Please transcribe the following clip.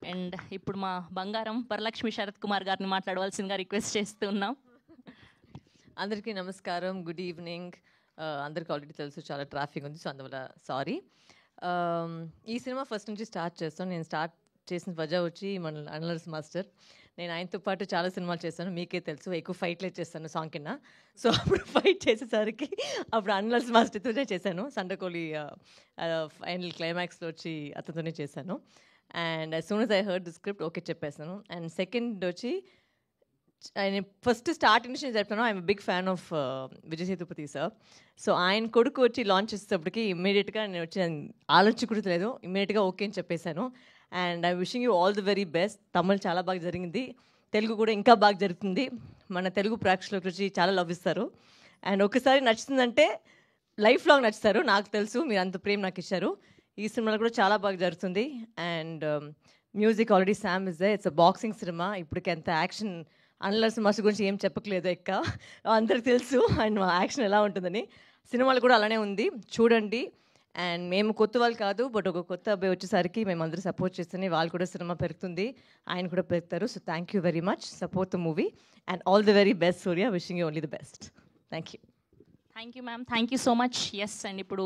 And ఇప్పుడు మా బంగారం వరలక్ష్మి శరత్ కుమార్ గారిని మాట్లాడవలసిందిగా రిక్వెస్ట్ చేస్తున్నాం. అందరికీ నమస్కారం, గుడ్ ఈవినింగ్. అందరికి ఆల్రెడీ తెలుసు చాలా ట్రాఫిక్ ఉంది, సో అందువల్ల సారీ. ఈ సినిమా ఫస్ట్ నుంచి స్టార్ట్ చేస్తాను. నేను స్టార్ట్ చేసిన వజా వచ్చి మన అనలర్స్ మాస్టర్. నేను ఆయనతో పాటు చాలా సినిమాలు చేస్తాను, మీకే తెలుసు. ఎక్కువ ఫైట్లే చేస్తాను సాంగ్ కింద. సో అప్పుడు ఫైట్ చేసేసరికి అప్పుడు అనలర్స్ మాస్టర్తోనే చేశాను. సండకోలి ఫైనల్ క్లైమాక్స్లో వచ్చి అతనితోనే చేశాను. And as soon as I heard the script okay చెప్పేసాను. అండ్ సెకండ్ వచ్చి ఆయన ఫస్ట్ స్టార్టింగ్ నుంచి నేను చెప్తాను, I'm big fan of Vijay Sethupathi sir. So ఆయన కొడుకు వచ్చి లాంచ్ చేసేటప్పటికి ఇమ్మీడియట్గా నేను వచ్చి ఆలోచించకూడదు, ఇమ్మీడియట్గా ఓకే అని చెప్పేశాను. And I wishing you all the very best. Tamil చాలా బాగా జరిగింది, తెలుగు కూడా ఇంకా బాగా జరుగుతుంది. మన తెలుగు ప్రేక్షకులకు వచ్చి చాలా లవ్ ఇస్తారు. అండ్ ఒకసారి నచ్చుతుందంటే లైఫ్ లాంగ్ నచ్చుతారు, నాకు తెలుసు. మీరు అంత ప్రేమ నాకు ఇచ్చారు. ఈ సినిమాలో కూడా చాలా బాగా జరుగుతుంది. And music already Sam is they. It's a boxing cinema. ఇప్పటికి ఎంత యాక్షన్ అనలర్స్ మాస్టర్ గురించి ఏం చెప్పట్లేదు, అందరికి తెలుసు అండ్ యాక్షన్ ఎలా ఉంటుందని. సినిమాలు కూడా అలానే ఉంది, చూడండి. అండ్ మేము కొత్త వాళ్ళు కాదు, బట్ ఒక కొత్త అబ్బాయి వచ్చేసరికి మేము అందరూ సపోర్ట్ చేస్తేనే వాళ్ళు కూడా సినిమా పెరుగుతుంది, ఆయన కూడా పెరుగుతారు. So thank you very much, support the movie and all the very best Surya. Wishing you only the best. Thank you. Thank you ma'am, thank you so much. Yes, and ఇప్పుడు